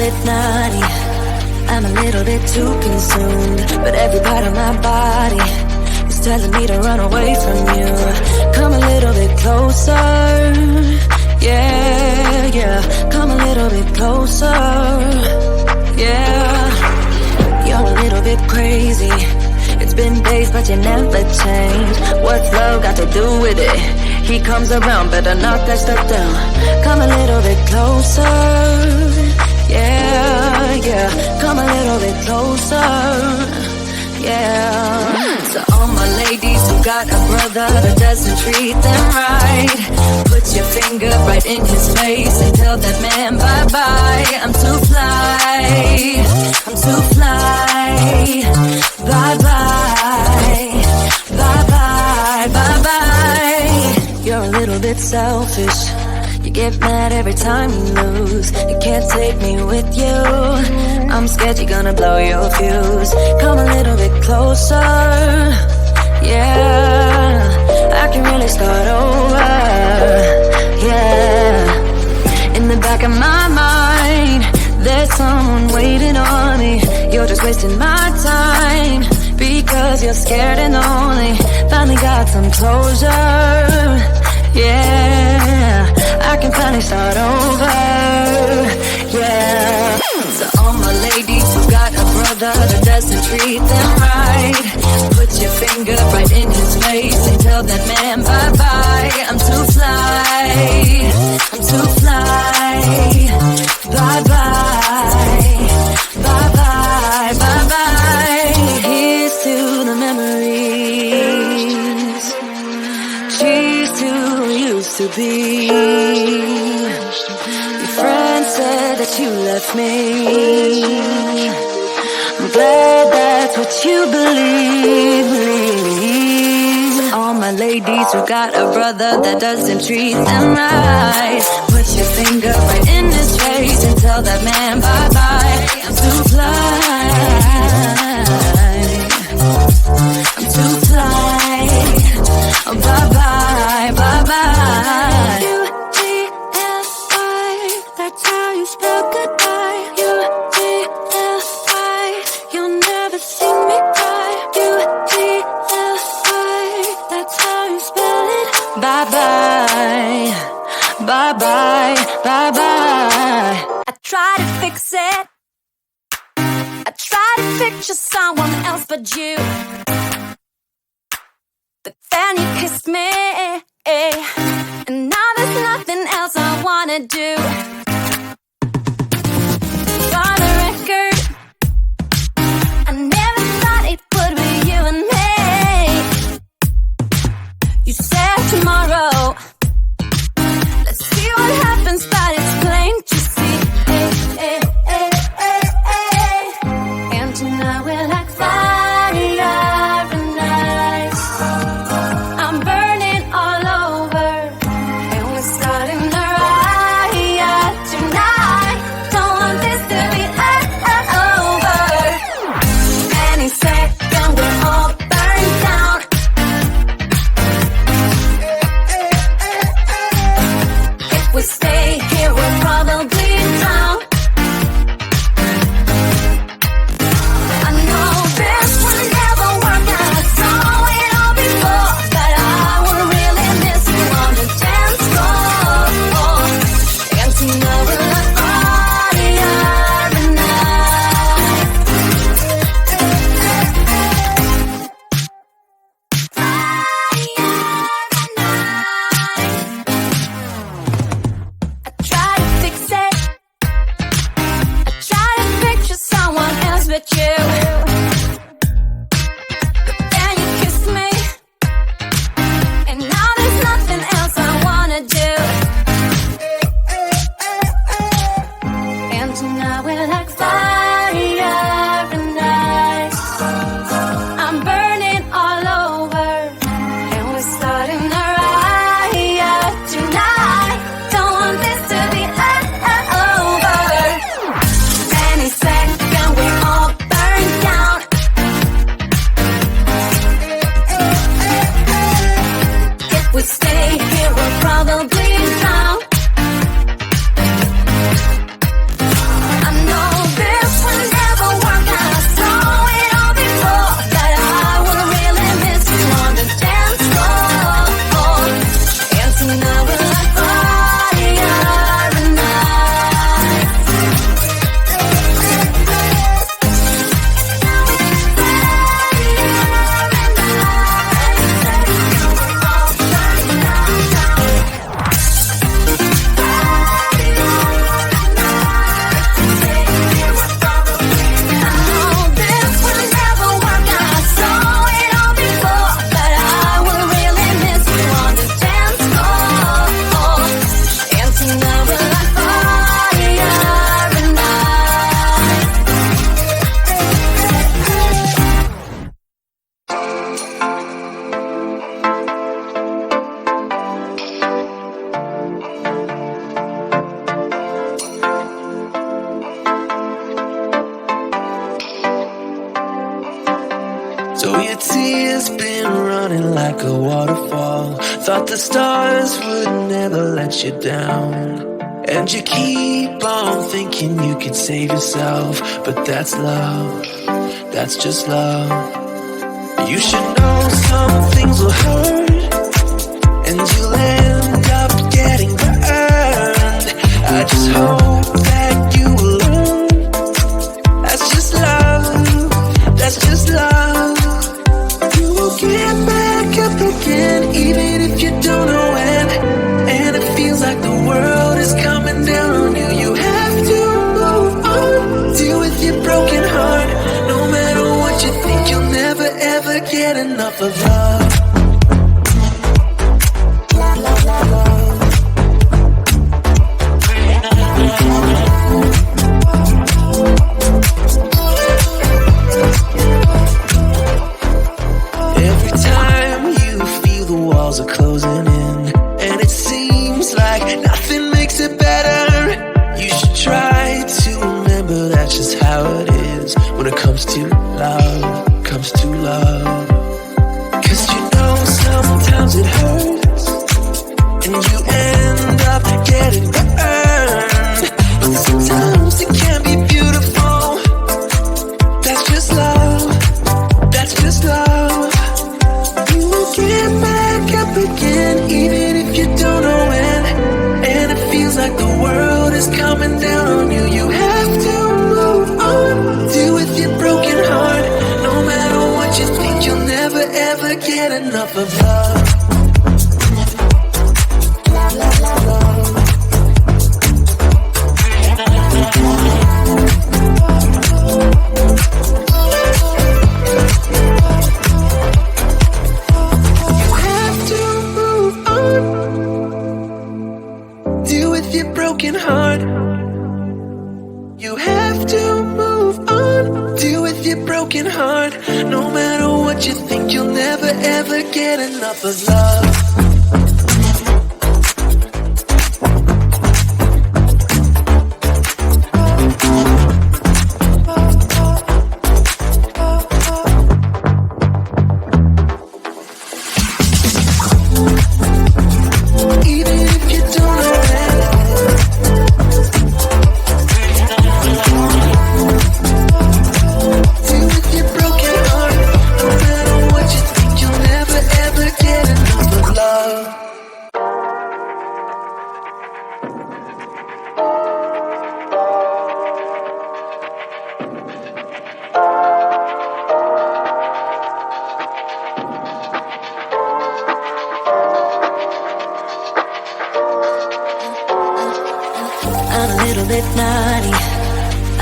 bit naughty, I'm a little bit too consumed, but every part of my body is telling me to run away from you. Come a little bit closer, yeah, yeah. Come a little bit closer, yeah. You're a little bit crazy. It's been days, but you never change. What's love got to do with it? He comes around, better knock that stuff down. Come a little bit closer, yeah, yeah. Come a little bit closer, yeah. So all my ladies who got a brother that doesn't treat them right, put your finger right in his face and tell that man bye-bye. I'm too fly, I'm too fly. Bye-bye, bye-bye, bye-bye. You're a little bit selfish. You get mad every time you lose. You can't take me with you. I'm scared you're gonna blow your fuse. Come a little bit closer, yeah. I can really start over, yeah. In the back of my mind, there's someone waiting on me. You're just wasting my time because you're scared and lonely. Finally got some closure, yeah. I can finally start over, yeah. So all my ladies who got a brother that doesn't treat them right, put your finger right in his face and tell that man bye-bye. I'm too fly, I'm too fly. Bye-bye, bye-bye, bye-bye. Here's to the memories. Cheers to who used to be. Your friend said that you left me. I'm glad that's what you believe. All my ladies who got a brother that doesn't treat them right, put your finger right in his face and tell that man bye-bye. I'm too fly, I'm too fly. Oh, bye-bye, bye-bye. U-T-F-I, that's how you spell goodbye. U-T-F-I, you'll never see me cry. U-T-F-I, that's how you spell it. Bye-bye, bye-bye, bye-bye. I try to fix it. I try to picture someone else but you. But then you kissed me, and now there's nothing else I wanna do. For the record, I never thought it would be you and me. You said tomorrow, let's see what happens, but it's plain to see. And tonight we're like fire and ice. I'm burning all over, and we're starting to riot. So your tears been running like a waterfall. Thought the stars would never let you down. And you keep on thinking you could save yourself, but that's love, that's just love. You should know some things will hurt, and you'll end up getting burned. I just hope that you will learn. That's just love, that's just love. You will get back up again, even if you don't know when. And it feels like the world is coming down on you. You have to move on, deal with your broken heart. No matter what you think, you'll never ever get enough of love. Every time you feel the walls are closing in, and it seems like nothing makes it better, you should try to remember that's just how it is when it comes to love, comes to love. Cause you know sometimes it hurts, and you end up getting burned. But sometimes it can be beautiful. That's just love, that's just love. You will get back up again, even if you don't know when. And it feels like the world is coming down on you. You have to move on, deal with your broken heart. No matter what you think, you'll never ever get enough of love. Broken heart. You have to move on, deal with your broken heart. No matter what you think, you'll never ever get enough of love.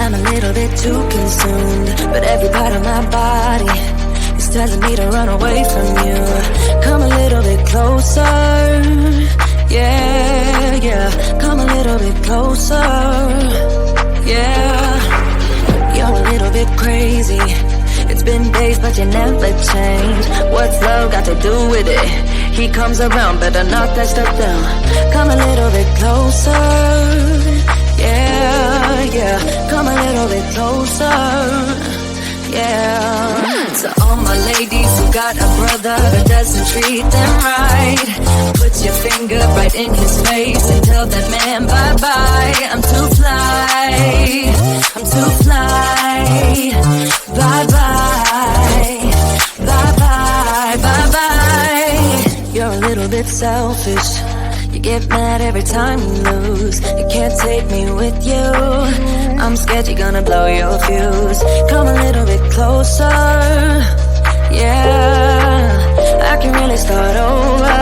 I'm a little bit too consumed, but every part of my body is telling me to run away from you. Come a little bit closer, yeah, yeah. Come a little bit closer, yeah. You're a little bit crazy. It's been days, but you never change. What's love got to do with it? He comes around, better knock that stuff down. Come a little bit closer, yeah, yeah. Come a little bit closer, yeah. To all my ladies who got a brother that doesn't treat them right, put your finger right in his face and tell that man bye-bye. I'm too fly, I'm too fly. Bye-bye, bye-bye, bye-bye. You're a little bit selfish. You get mad every time you lose. You can't take me with you. I'm scared you're gonna blow your fuse. Come a little bit closer, yeah. I can really start over,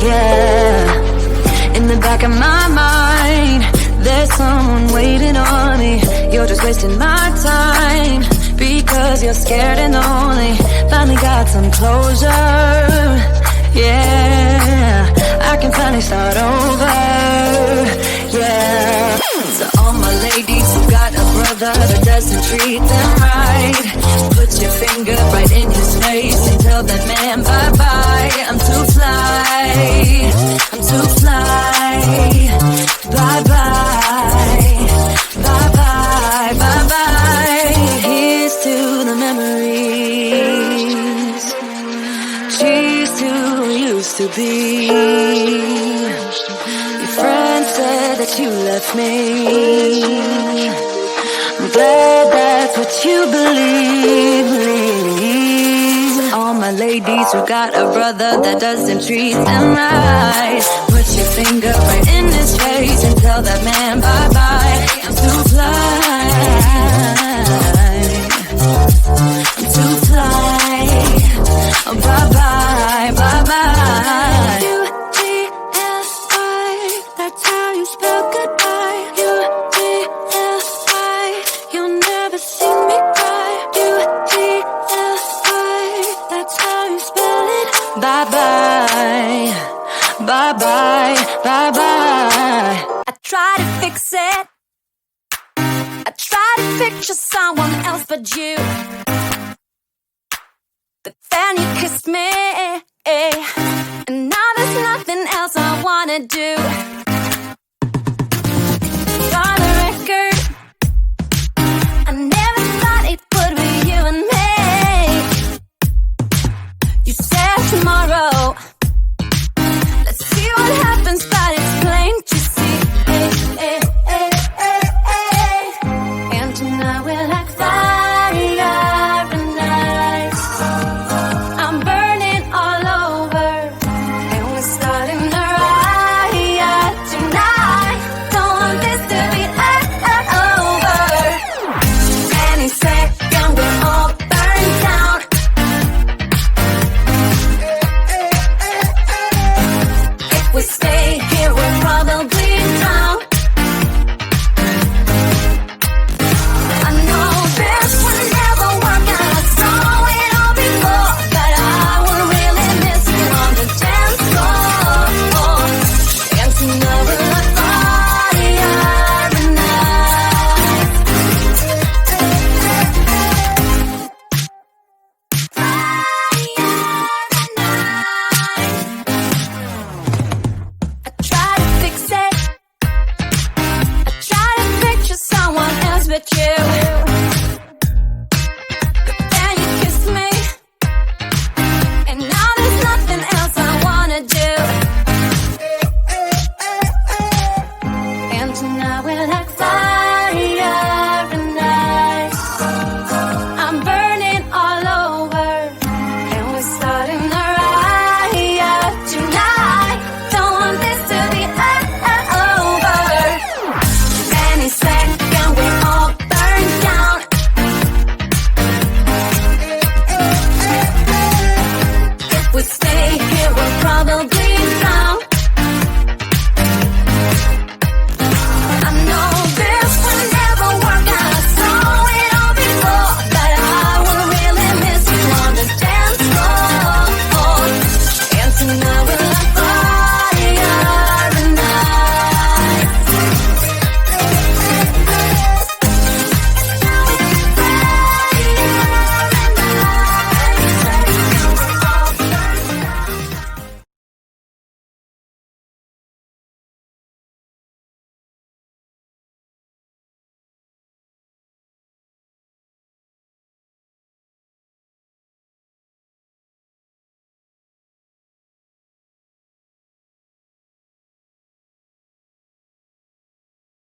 yeah. In the back of my mind, there's someone waiting on me. You're just wasting my time because you're scared and lonely. Finally got some closure, yeah. I can finally start over, yeah. To all my ladies who got a brother that doesn't treat them right, put your finger right in his face and tell that man bye-bye. I'm too fly, I'm too fly. Bye-bye, bye-bye, bye-bye. Here's to the memories. to be. Your friend said that you left me. I'm glad that's what you believe. All my ladies who got a brother that doesn't treat them right, put your finger right in his face and tell that man bye-bye. I'm too fly. I'm too fly. Oh, bye-bye, bye-bye. U-T-L-I, that's how you spell goodbye. U-T-L-I, you'll never see me cry. U-T-L-I, that's how you spell it. Bye-bye, bye-bye, bye-bye. I try to fix it. I try to picture someone else but you. But then you kissed me, and now there's nothing else I wanna do.